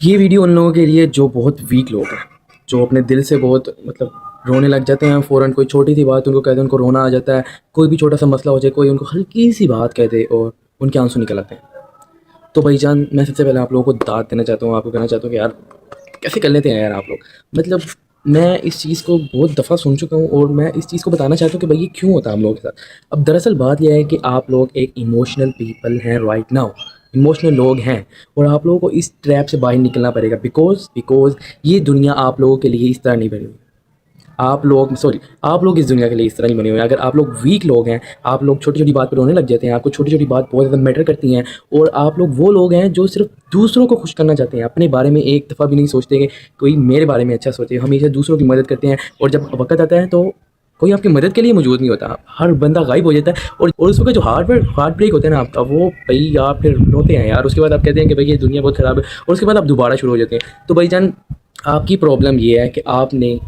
ये वीडियो उन लोगों के लिए जो बहुत वीक लोग हैं, जो अपने दिल से बहुत रोने लग जाते हैं फ़ौरन। कोई छोटी सी बात उनको कह दे उनको रोना आ जाता है। कोई भी छोटा सा मसला हो जाए, कोई उनको हल्की सी बात कह दे और उनके आंसू निकल आते हैं। तो भाईजान, मैं सबसे पहले आप लोगों को दाद देना चाहता हूँ, आपको कहना चाहता हूँ कि यार कैसे कर लेते हैं यार आप लोग। मतलब मैं इस चीज़ को बहुत दफ़ा सुन चुका हूँ और मैं इस चीज़ को बताना चाहता हूँ कि भाई ये क्यों होता है हम लोगों के साथ। अब दरअसल बात यह है कि आप लोग एक इमोशनल पीपल हैं राइट नाउ, इमोशनल लोग हैं। और आप लोगों को इस ट्रैप से बाहर निकलना पड़ेगा, बिकॉज ये दुनिया आप लोगों के लिए इस तरह नहीं बनी हुई। आप लोग इस दुनिया के लिए इस तरह नहीं बने हुए हैं। अगर आप लोग वीक लोग हैं, आप लोग छोटी छोटी बात पर रोने लग जाते हैं, आपको छोटी छोटी बात बहुत ज़्यादा मैटर करती हैं, और आप लोग वो लोग हैं जो सिर्फ दूसरों को खुश करना चाहते हैं, अपने बारे में एक दफ़ा भी नहीं सोचते कि कोई मेरे बारे में अच्छा सोचे, हमेशा दूसरों की मदद करते हैं। और जब वक्त आता है तो कोई आपकी मदद के लिए मौजूद नहीं होता, हर बंदा गायब हो जाता है। और उस वक्त जो हार्ट ब्रेक होता है ना आपका, वो भाई आप फिर रोते हैं यार। उसके बाद आप कहते हैं कि भाई ये दुनिया बहुत ख़राब है, और उसके बाद आप दोबारा शुरू हो जाते हैं। तो भाईजान, आपकी प्रॉब्लम ये है कि आपने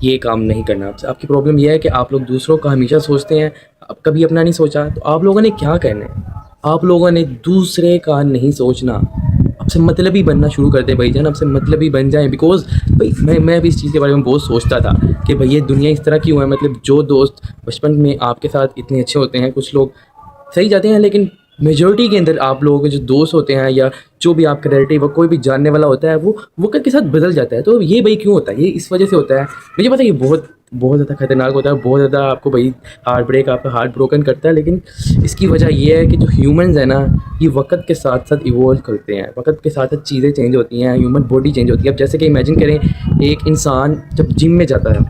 ये काम नहीं करना। आपसे आपकी प्रॉब्लम यह है कि आप लोग दूसरों का हमेशा सोचते हैं, अब कभी अपना नहीं सोचा। तो आप लोगों ने क्या करना है, आप लोगों ने दूसरे का नहीं सोचना, अब से मतलबी बनना शुरू कर दे भाईजान, अब से मतलबी बन जाए। बिकॉज भाई मैं भी इस चीज़ के बारे में बहुत सोचता था कि भाई ये दुनिया इस तरह क्यों है। मतलब जो दोस्त बचपन में आपके साथ इतने अच्छे होते हैं, कुछ लोग सही जाते हैं, लेकिन मेजॉरिटी के अंदर आप लोगों के जो दोस्त होते हैं या जो भी आपका रिलेटिव कोई भी जानने वाला होता है, वो वक्त के साथ बदल जाता है। तो ये भाई क्यों होता है, ये इस वजह से होता है। मुझे पता है ये बहुत बहुत ज़्यादा खतरनाक होता है, बहुत ज़्यादा आपको भाई हार्ट ब्रेक, आपका हार्ट ब्रोकन करता है। लेकिन इसकी वजह ये है कि जो ह्यूमंस है ना, ये वक्त के साथ साथ इवॉल्व करते हैं, वक्त के साथ साथ चीज़ें चेंज होती हैं, ह्यूमन बॉडी चेंज होती है। अब जैसे कि इमेजिन करें, एक इंसान जब जिम में जाता है,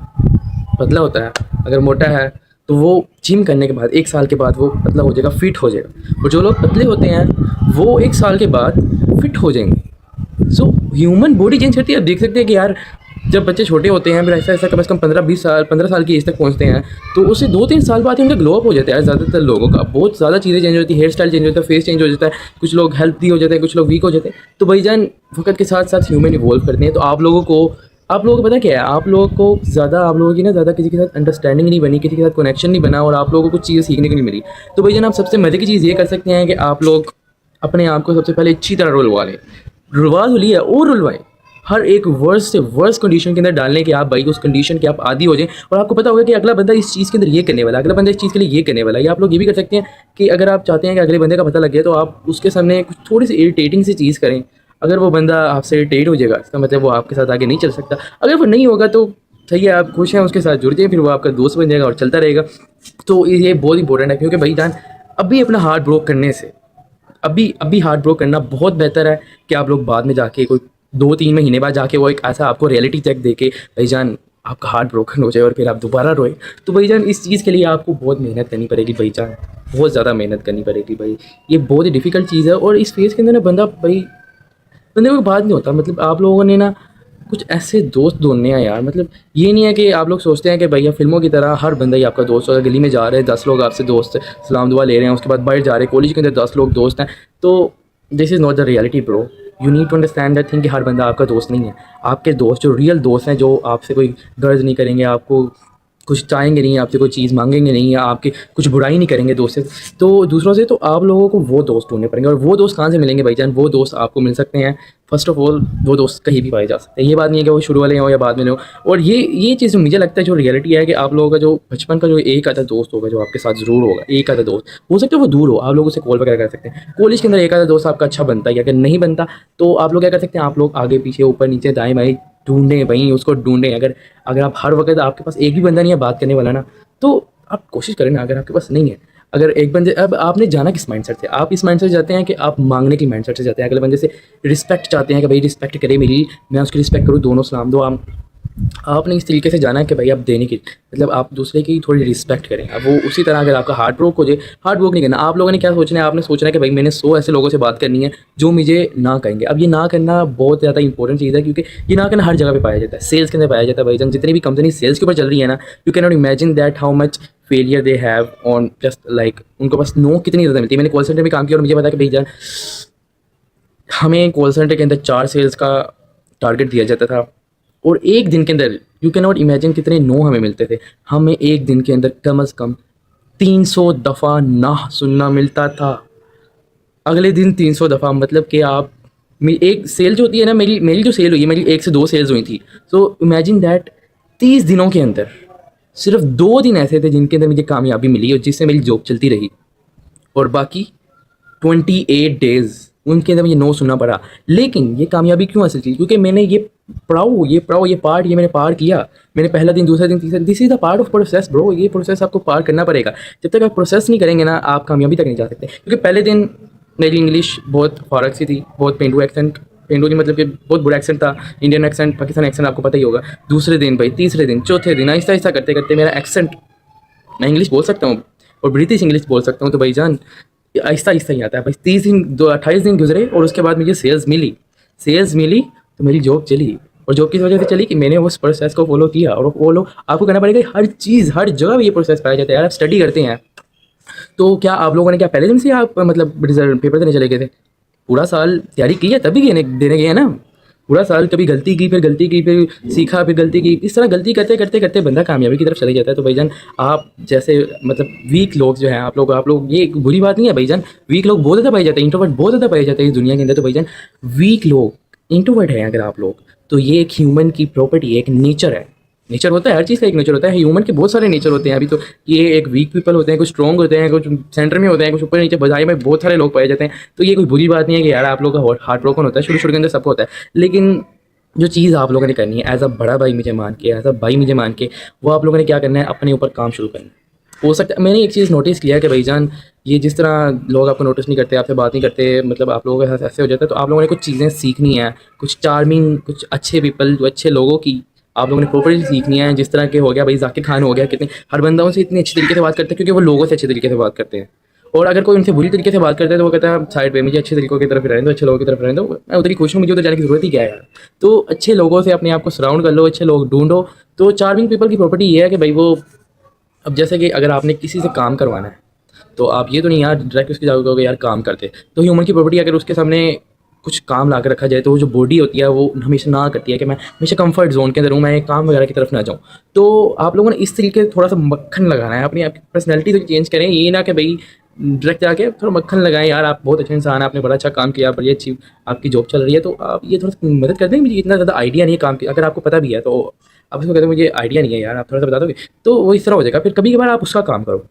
पतला होता है, अगर मोटा है तो वो जिम करने के बाद 1 साल के बाद वो पतला हो जाएगा, फिट हो जाएगा। और जो लोग पतले होते हैं वो 1 साल के बाद फिट हो जाएंगे। सो ह्यूमन बॉडी चेंज करती है। आप देख सकते हैं कि यार जब बच्चे छोटे होते हैं, फिर ऐसा ऐसा कम से कम 15 की एज तक पहुंचते हैं, तो उससे 2-3 साल बाद ही उनका ग्लो अप हो जाता है। ज़्यादातर लोगों का बहुत ज़्यादा चीज़ें चेंज होती है, हेयर स्टाइल चेंज होता है, फेस चेंज हो जाता है, कुछ लोग हेल्थी हो जाते हैं, कुछ लोग वीक हो जाते हैं। तो भाईजान, वक्त के साथ साथ ह्यूमन इवॉल्व करते हैं। तो आप लोगों को पता क्या है, आप लोगों को ज़्यादा, आप लोगों की ना ज़्यादा किसी के साथ अंडरस्टैंडिंग नहीं बनी, किसी के साथ कनेक्शन नहीं बना, और आप लोगों को कुछ चीज़ें सीखने को नहीं मिली। तो भाईजान, आप सबसे मज़े की चीज़ ये कर सकते हैं कि आप लोग अपने आप को सबसे पहले अच्छी तरह रुलवा लें, रुलवा तो लिया और रुलवाएं। हर एक वर्स्ट से वर्स्ट कंडीशन के अंदर डालने के आप भाई उस कंडीशन के आप आदी हो जाएं, और आपको पता होगा कि अगला बंदा इस चीज़ के अंदर ये करने वाला है, अगला बंदा इस चीज़ के लिए ये करने वाला है। या आप लोग ये भी कर सकते हैं कि अगर आप चाहते हैं कि अगले बंदे का पता लग गया, तो आप उसके सामने कुछ थोड़ी सी इरिटेटिंग सी चीज़ करें। अगर वो बंदा आपसे इरिटेट हो जाएगा, इसका मतलब वो आपके साथ आगे नहीं चल सकता। अगर वो नहीं होगा तो सही है, आप खुश हैं, उसके साथ जुड़ जाइए, फिर वो आपका दोस्त बन जाएगा और चलता रहेगा। तो ये बहुत इंपॉर्टेंट है, क्योंकि भाई जान, अभी अपना हार्ट ब्रोक करने से, अभी अभी हार्ट ब्रोक करना बहुत बेहतर है कि आप लोग बाद में जाके कोई 2-3 महीने बाद जाके वो एक ऐसा आपको रियलिटी चेक दे के भाईजान आपका हार्ट ब्रोकन हो जाए और फिर आप दोबारा रोए। तो भाईजान, इस चीज़ के लिए आपको बहुत मेहनत करनी पड़ेगी भाईजान, बहुत ज़्यादा मेहनत करनी पड़ेगी भाई। ये बहुत ही डिफ़िकल्ट चीज़ है, और इस फेज़ के अंदर ना बंदे को बात नहीं होता। मतलब आप लोगों ने ना कुछ ऐसे दोस्त ढूंढने हैं यार। मतलब ये नहीं है कि आप लोग सोचते हैं कि भैया फिल्मों की तरह हर बंदा ही आपका दोस्त होगा। गली में जा रहे हैं 10 लोग आपसे दोस्त सलाम दुआ ले रहे हैं, उसके बाद बाहर जा रहे हैं, कॉलेज के अंदर 10 लोग दोस्त हैं। तो this is not the reality bro. You need to understand that thing कि हर बंदा आपका दोस्त नहीं है। आपके दोस्त जो रियल दोस्त हैं, जो आपसे कोई गर्ज नहीं करेंगे, आपको कुछ चाहेंगे नहीं, आपसे कोई चीज़ मांगेंगे नहीं, या आपकी कुछ बुराई नहीं करेंगे दोस्त से, तो दूसरों से, तो आप लोगों को वो दोस्त ढूंढने पड़ेंगे। और वो दोस्त कहाँ से मिलेंगे भाईजान? वो दोस्त आपको मिल सकते हैं, फर्स्ट ऑफ ऑल वो दोस्त कहीं भी पाए जा सकते हैं। ये बात नहीं है कि वो शुरू वाले हों या बाद में हो। और ये चीज़ मुझे लगता है जो रियलिटी है कि आप लोगों का जो बचपन का जो एक आधा दोस्त होगा, जो आपके साथ ज़रूर होगा, एक आधा दोस्त हो सकता है वो दूर हो, आप लोग उसे कॉल वगैरह कर सकते हैं। कॉलेज के अंदर एक आधा दोस्त आपका अच्छा बनता है, अगर नहीं बनता तो आप लोग क्या कर सकते हैं, आप लोग आगे पीछे ऊपर नीचे दाएँ बाएँ ढूंढें, वहीं उसको ढूंढें। अगर आप हर वक्त आपके पास एक भी बंदा नहीं है बात करने वाला ना, तो आप कोशिश करें ना। अगर आपके पास नहीं है, अगर एक बंदे, अब आपने जाना किस माइंडसेट से, आप इस माइंडसेट से जाते हैं कि आप मांगने की माइंडसेट से जाते हैं, अगले बंदे से रिस्पेक्ट चाहते हैं कि भाई रिस्पेक्ट करे मेरी, मैं उसकी रिस्पेक्ट करूँ, दोनों सलाम दो। आपने इस तरीके से जाना है कि भाई आप देने की, मतलब आप दूसरे की थोड़ी रिस्पेक्ट करें। अब वो उसी तरह अगर आपका हार्ट ब्रोक हो जाए, हार्ट ब्रोक नहीं करना। आप लोगों ने क्या सोचना है, आपने सोचना है कि भाई मैंने 100 ऐसे लोगों से बात करनी है जो मुझे ना कहेंगे। अब ये ना करना बहुत ज़्यादा इंपॉर्टेंट चीज़ है, क्योंकि ये ना करना हर जगह पे पाया जाता है। सेल्स के अंदर पाया जाता है भाईजान, जितनी भी कंपनी सेल्स के ऊपर चल रही है ना, you can not imagine that how much failure they have on just like, उनको बस नो कितनी ज़्यादा मिलती है। मैंने कॉल सेंटर में काम किया और मुझे पता कि भाईजान हमें कॉल सेंटर के अंदर 4 सेल्स का टारगेट दिया जाता था, और एक दिन के अंदर यू कैन नॉट इमेजिन कितने नो हमें मिलते थे। हमें एक दिन के अंदर कम अज़ कम 300 दफ़ा ना सुनना मिलता था। अगले दिन 300 दफ़ा, मतलब कि आप एक सेल जो होती है ना, मेरी मेरी जो सेल हुई है, मेरी 1 से 2 सेल्स हुई थी। सो इमेजिन दैट 30 दिनों के अंदर सिर्फ 2 दिन ऐसे थे जिनके अंदर मुझे कामयाबी मिली और जिससे मेरी जॉब चलती रही, और बाकी 28 डेज़ उनके अंदर मुझे नो सुनना पड़ा। लेकिन ये कामयाबी क्यों हासिल की? क्योंकि मैंने ये पार्ट ये मैंने पार किया। मैंने पहला दिन, दूसरा दिन, तीसरा, this is the part of process bro. ये प्रोसेस आपको पार करना पड़ेगा। जब तक आप प्रोसेस नहीं करेंगे ना, आप कामयाबी तक नहीं जा सकते। क्योंकि पहले दिन मेरी इंग्लिश बहुत फ़ारक सी थी, बहुत पेंडू एक्सेंट, पेंडू नहीं मतलब कि बहुत बुरा एक्सेंट था, इंडियन एक्सेंट, पाकिस्तानी एक्सेंट आपको पता ही होगा। दूसरे दिन भाई, तीसरे दिन, चौथे दिन, आहिस्ता आहिस्ता करते करते मेरा एक्सेंट, मैं इंग्लिश बोल सकता हूँ और ब्रिटिश इंग्लिश बोल सकता हूँ, तो भाईजान आहिस्ता आहिस्ता ही आता है भाई। 30 दिन, 28 दिन गुजरे और उसके बाद मुझे सेल्स मिली तो मेरी जॉब चली। और जॉब किस वजह से चली कि मैंने उस प्रोसेस को फॉलो किया। और फॉलो आपको करना पड़ेगा, हर चीज़ हर जगह ये प्रोसेस पाया जाता है यार। आप स्टडी करते हैं तो क्या आप लोगों ने, क्या पहले दिन से आप मतलब रिजल्ट पेपर देने चले गए थे? पूरा साल तैयारी की है तभी देने गए हैं ना। पूरा साल कभी गलती की, फिर सीखा, फिर गलती की, इस तरह गलती करते करते करते बंदा कामयाबी की तरफ चले जाता है। तो भाईजान आप जैसे मतलब वीक लोग जो हैं, आप लोग ये एक बुरी बात नहीं है भाईजान। वीक लोग बहुत ज़्यादा पाए जाते हैं, इंट्रोवर्ट बहुत ज़्यादा पाए जाते हैं इस दुनिया के अंदर। तो भाईजान वीक लोग, इंट्रोवर्ट हैं अगर आप लोग, तो ये एक ह्यूमन की प्रॉपर्टी है, एक नेचर है। नेचर होता है, हर चीज़ का एक नेचर होता है। ह्यूमन के बहुत सारे नेचर होते हैं। अभी तो ये एक वीक पीपल होते हैं, कुछ स्ट्रॉन्ग होते हैं, कुछ सेंटर में होते हैं, कुछ ऊपर नीचे बजाय में बहुत सारे लोग पाए जाते हैं। तो ये कोई बुरी बात नहीं है कि यार आप लोग का हार्ट ब्रोकन होता है, शुरू के अंदर सबको होता है। लेकिन जो चीज़ आप लोगों ने करनी है एज अ बड़ा भाई मुझे मान के, एज अ भाई मुझे मान के, वो आप लोगों ने क्या करना है, अपने ऊपर काम शुरू करना है। हो सकता है, मैंने एक चीज़ नोटिस किया कि भाईजान ये जिस तरह लोग आपको नोटिस नहीं करते, आपसे बात नहीं करते, मतलब आप लोगों के साथ ऐसे हो जाता है, तो आप लोगों ने कुछ चीज़ें सीखनी है, कुछ चार्मिंग, कुछ अच्छे पीपल, जो अच्छे लोगों की आप लोगों ने प्रॉपर्टी सीखनी है। जिस तरह के हो गया भाई जाकिर खान हो गया, कितने हर बंदा उनसे इतनी अच्छी तरीके से बात करते हैं क्योंकि वो लोगों से अच्छे तरीके से बात करते हैं। और अगर कोई उनसे बुरी तरीके से बात करता है तो वो कहता है साइड पे, मुझे अच्छे तरीकों की तरफ रहने दो, अच्छे लोगों की तरफ रहने दो, मैं उधर ही खुश हूँ, मुझे उधर जाने की ज़रूरत ही क्या है यार। तो अच्छे लोगों से अपने आप को सराउंड कर लो, अच्छे लोग ढूंढो। तो चार्मिंग पीपल की प्रॉपर्टी ये है कि भाई वो, अब जैसे कि अगर आपने किसी से काम करवाना है तो आप ये तो नहीं यार डायरेक्ट उसके जाओगे यार काम करते। तो ह्यूमन की प्रॉपर्टी, अगर उसके सामने कुछ काम ला कर रखा जाए तो वो जो बॉडी होती है वो हमेशा ना करती है कि मैं हमेशा कंफर्ट जोन के अंदर हूँ, मैं काम वगैरह की तरफ ना जाऊँ। तो आप लोगों ने इस तरीके से थोड़ा सा मक्खन लगाना है, अपनी आपकी पर्सनैलिटी तो चेंज करें। ये ना कि भाई डायरेक्ट जाके थोड़ा मक्खन लगाएं, यार आप बहुत अच्छे इंसान हैं, आपने बड़ा अच्छा काम किया, बड़ी अच्छी आपकी जॉब चल रही है, तो आप ये थोड़ा सा मदद कर देंगे। मुझे इतना ज़्यादा आइडिया नहीं है काम की, अगर आपको पता भी है तो आप उसको कहते हैं मुझे आइडिया नहीं है यार, आप थोड़ा सा बता दोगे, तो वो इस तरह हो जाएगा। फिर कभी कभार आप उसका काम करो,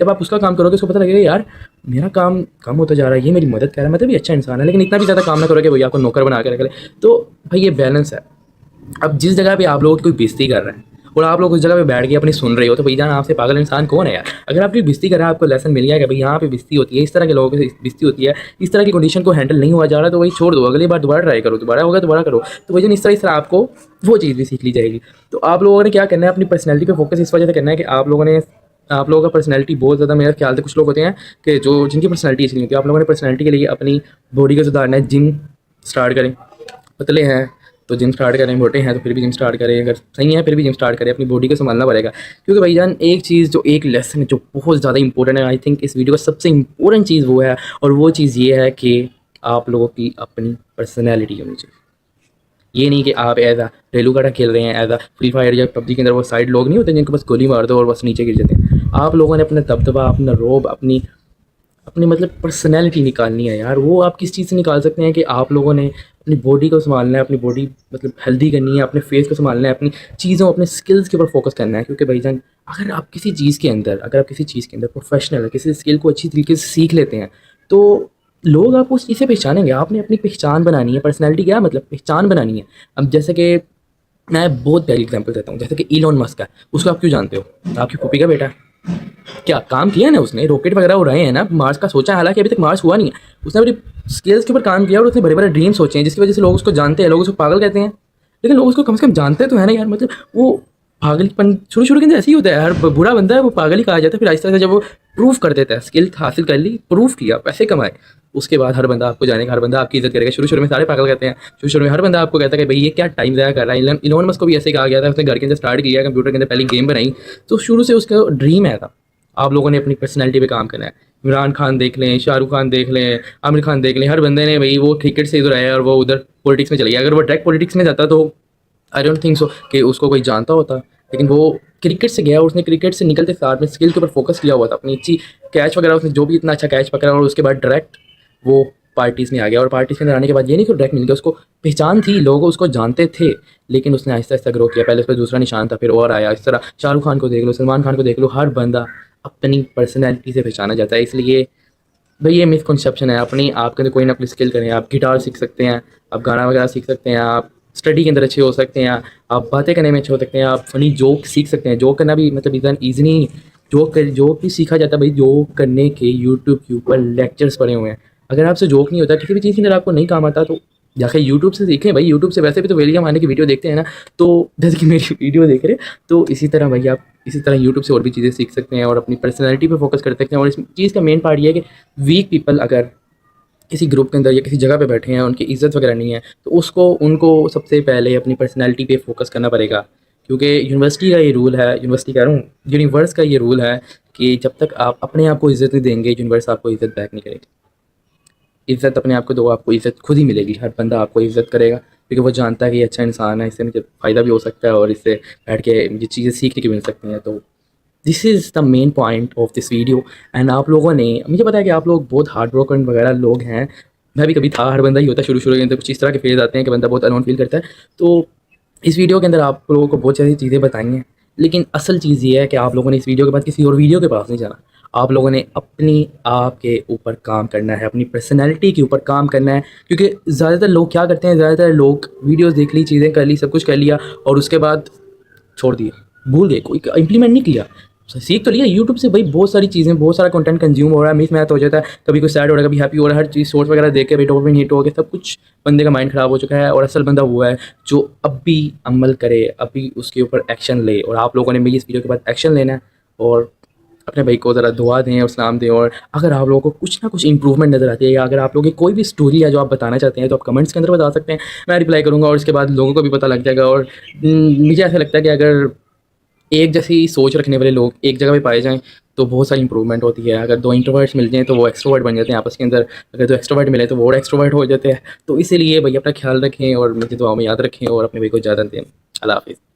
जब आप उसका काम करोगे उसको पता लगेगा यार मेरा काम कम होता जा रहा है, ये मेरी मदद कर रहा है, मतलब ये अच्छा इंसान है। लेकिन इतना भी ज़्यादा काम ना करोगे भैया आपको नौकर बना के रख ले। तो भाई ये बैलेंस है। अब जिस जगह पे आप लोगों की कोई बेइज्जती कर रहा है और आप लोग उस जगह पे बैठ के अपनी सुन रहे हो, तो भाई जान आपसे पागल इंसान कौन है यार। अगर आपकी बेइज्जती कर रहा है, आपको लेसन मिल गया कि भाई यहाँ पे बेइज्जती होती है, इस तरह के लोगों से बेइज्जती होती है, इस तरह की कंडीशन को हैंडल नहीं हुआ जा रहा, तो वही छोड़ दो, अगली बार दोबारा ट्राई करो, दोबारा होगा दोबारा करो। तो भाई इस तरह आपको वो चीज़ भी सीख ली जाएगी। तो आप लोगों ने क्या करना है, अपनी पर्सनैलिटी पर फोकस इस वजह से करना है कि आप लोगों का पर्सनैलिटी बहुत ज़्यादा, मेरे ख्याल से कुछ लोग होते हैं कि जो जिनकी पर्सनैलिटी अच्छी नहीं होती। आप लोगों ने पर्सनैलिटी के लिए अपनी बॉडी को सुधारना है। जिम स्टार्ट करें, पतले हैं तो जिम स्टार्ट करें, मोटे हैं तो फिर भी जिम स्टार्ट करें, अगर सही है फिर भी जिम स्टार्ट करें, अपनी बॉडी को संभालना पड़ेगा। क्योंकि भाईजान एक चीज़, जो एक लेसन है जो बहुत ज़्यादा इंपॉर्टेंट है, आई थिंक इस वीडियो का सबसे इंपॉर्टेंट चीज़ वो है, और वो चीज़ ये है कि आप लोगों की अपनी पर्सनैलिटी होनी चाहिए। ये नहीं कि आप एज आ रेलू काटा खेल रहे हैं, एज आ फ्री फायर या पबजी के अंदर वो साइड लोग नहीं होते जिनको बस गोली मार दो और बस नीचे गिर जाते हैं। आप लोगों ने अपना दबदबा, अपना रोब, अपनी अपनी मतलब पर्सनैलिटी निकालनी है यार। वो आप किस चीज़ से निकाल सकते हैं कि आप लोगों ने अपनी बॉडी को संभालना है, अपनी बॉडी मतलब हेल्दी करनी है, अपने फेस को संभालना है, अपनी चीज़ों, अपने स्किल्स के ऊपर फोकस करना है। क्योंकि भाईजान अगर आप किसी चीज़ के अंदर, प्रोफेशनल है, किसी स्किल को अच्छी तरीके से सीख लेते हैं, तो लोग आपको उस चीज़ से पहचानेंगे। आपने अपनी पहचान बनानी है। पर्सनैलिटी क्या मतलब पहचान बनानी है। अब जैसे कि मैं बहुत प्यारी एग्जांपल देता हूँ, जैसे कि इलॉन मस्क है, उसको आप क्यों जानते हो? आपकी फूफी का बेटा है। क्या काम किया ना उसने, रॉकेट वगैरह उड़ाए हैं ना, मार्स का सोचा है, हालांकि अभी तक मार्स हुआ नहीं है। उसने अपनी स्किल्स के ऊपर काम किया और उसने बड़े बड़े ड्रीम सोचे हैं, जिसकी वजह से लोग उसको जानते हैं, लोग उसको पागल कहते हैं। लेकिन लोग उसको कम से कम जानते तो है ना यार। मतलब वो पागलपन शुरू के अंदर ऐसे ही होता है, हर बुरा बंदा है वो पागल ही कहा जाता है। फिर आहिस्ता आहिस्ता जब वो प्रूफ कर देता है, स्किल हासिल कर ली, प्रूफ किया, पैसे कमाए, उसके बाद हर बंदा आपको जानेगा, हर बंदा आपकी इज्जत करेगा। शुरू में सारे पागल कहते हैं, शुरू में हर बंदा आपको कहता है कि भाई ये क्या टाइम ज़ाया कर रहा है। इलॉन मस्क को भी ऐसे कहा गया था, उसने घर के अंदर स्टार्ट किया, कंप्यूटर के अंदर पहली गेम बनाई, तो शुरू से उसका ड्रीम है था। आप लोगों ने अपनी पर्सनैलिटी पे काम करना है। इमरान खान देख लें, शाहरुख खान देख लें, आमिर खान देख लें, हर बंदे ने भाई वो क्रिकेट से इधर आया और वो उधर पॉलिटिक्स में चला गया। अगर वो डायरेक्ट पॉलिटिक्स में जाता तो आई डोंट थिंक सो कि उसको कोई जानता होता। लेकिन वो क्रिकेट से गया और उसने क्रिकेट से निकलते साथ में स्किल के ऊपर फोकस किया हुआ था, अपनी अच्छी कैच वगैरह, उसने जो भी इतना अच्छा कैच पकड़ा, और उसके बाद डायरेक्ट वो पार्टीज़ में आ गया और पार्टीज़ के अंदर आने के बाद ये नहीं कि डायरेक्ट मिल गया, उसको पहचान थी, लोग उसको जानते थे, लेकिन उसने आहिस्ता आहिस्ता ग्रो किया। पहले उस पर दूसरा निशान था, फिर और आया। इस तरह शाहरुख खान को देख लो, सलमान खान को देख लो, हर बंदा अपनी पर्सनैलिटी से पहचाना जाता है। इसलिए भाई ये मिसकंसेप्शन है। अपनी आपके अंदर कोई ना कोई स्किल करें, आप गिटार सीख सकते हैं, आप गाना वगैरह सीख सकते हैं, आप स्टडी के अंदर अच्छे हो सकते हैं, आप बातें करने में अच्छे हो सकते हैं, आप फनी जोक सीख सकते हैं। जोक करना भी मतलब इतना ईजी नहीं। जोक भी सीखा जाता है भाई। जोक करने के यूट्यूब के ऊपर लेक्चर्स पड़े हुए हैं। अगर आपसे जोक नहीं होता, किसी भी चीज़ के अंदर आपको नहीं काम आता, तो जाकर यूट्यूब से सीखें भाई। यूट्यूब से वैसे भी तो वेलियम आने की वीडियो देखते हैं ना, तो जैसे कि मेरी वीडियो देख रहे हैं, तो इसी तरह भाई आप इसी तरह यूट्यूब से और भी चीज़ें सीख सकते हैं और अपनी पर्सनैलिटी पे फोकस कर सकते हैं। और इस चीज़ का मेन पार्ट ये है कि वीक पीपल अगर किसी ग्रुप के अंदर या किसी जगह पे बैठे हैं, उनकी इज़्ज़त वगैरह नहीं है, तो उसको उनको सबसे पहले अपनी पर्सनैलिटी पे फोकस करना पड़ेगा। क्योंकि यूनिवर्सिटी का ये रूल है, यूनिवर्सिटी कह रहा हूँ, यूनिवर्स का ये रूल है कि जब तक आप अपने आप को इज़्ज़त नहीं देंगे, यूनिवर्स आपको इज़्ज़त बैक नहीं करेगी। इज़्ज़त अपने आप को दो, आपको इज़्ज़त खुद ही मिलेगी। हर बंदा आपको इज़्ज़त करेगा क्योंकि वो जानता है कि ये अच्छा इंसान है, इससे मुझे फ़ायदा भी हो सकता है और इससे बैठ के ये चीज़ें सीखने की मिल सकती हैं। तो this is the main point of this video. And आप लोगों ने, मुझे पता है कि आप लोग बहुत हार्ट ब्रोकन वगैरह लोग हैं। मैं भी कभी था, हर बंदा ही होता है शुरू के अंदर। कुछ इस तरह के फेज आते हैं कि बंदा बहुत अलोन फील करता है। तो इस वीडियो के अंदर आप लोगों को बहुत सारी चीज़ें बताई हैं, लेकिन असल चीज़ ये है कि आप लोगों ने इस वीडियो के बाद किसी और वीडियो के पास नहीं जाना। आप लोगों ने अपनी आप के ऊपर काम करना है, अपनी पर्सनैलिटी के ऊपर काम करना है। क्योंकि ज़्यादातर लोग क्या करते हैं, ज़्यादातर लोग वीडियोज़ देख ली, चीज़ें कर ली, सब कुछ कर लिया और उसके बाद छोड़ दिया, भूल गए, कोई इंप्लीमेंट नहीं किया। सीख तो लिया यूट्यूब से भाई, बहुत सारी चीज़ें, बहुत सारा कंटेंट कंज्यूम हो रहा है, मिस मैच हो जाता है, कभी कोई सैड हो रहा है, कभी हैप्पी हो रहा है, हर चीज़ सोर्स वगैरह देख के भाई डोपामिन हिट हो गया, सब कुछ बंदे का माइंड ख़राब हो चुका है। और असल बंदा वो है जो अभी अमल करे, अभी उसके ऊपर एक्शन ले। और आप लोगों ने मेरी इस वीडियो के बाद एक्शन लेना है और अपने भाई को ज़रा दुआ दें और सलाम दें। और अगर आप लोगों को कुछ ना कुछ इंप्रूवमेंट नज़र आती है, या अगर आप लोगों की कोई भी स्टोरी है जो आप बताना चाहते हैं, तो आप कमेंट्स के अंदर बता सकते हैं, मैं रिप्लाई करूँगा और इसके बाद लोगों को भी पता लग जाएगा। और मुझे ऐसा लगता है कि अगर एक जैसी सोच रखने वाले लोग एक जगह पे पाए जाएँ, तो बहुत सारी इंप्रूवमेंट होती है। अगर दो इंट्रोवर्ट्स मिल जाएँ तो वो एक्सट्रोवर्ट बन जाते हैं आपस के अंदर, अगर दो एक्सट्रोवर्ट मिले तो वो और एक्सट्रोवर्ट हो जाते हैं। तो इसीलिए भैया अपना ख्याल रखें और मुझे दुआओं में याद रखें और अपने भाई को इजाज़त दें। अल्लाह हाफ़िज़।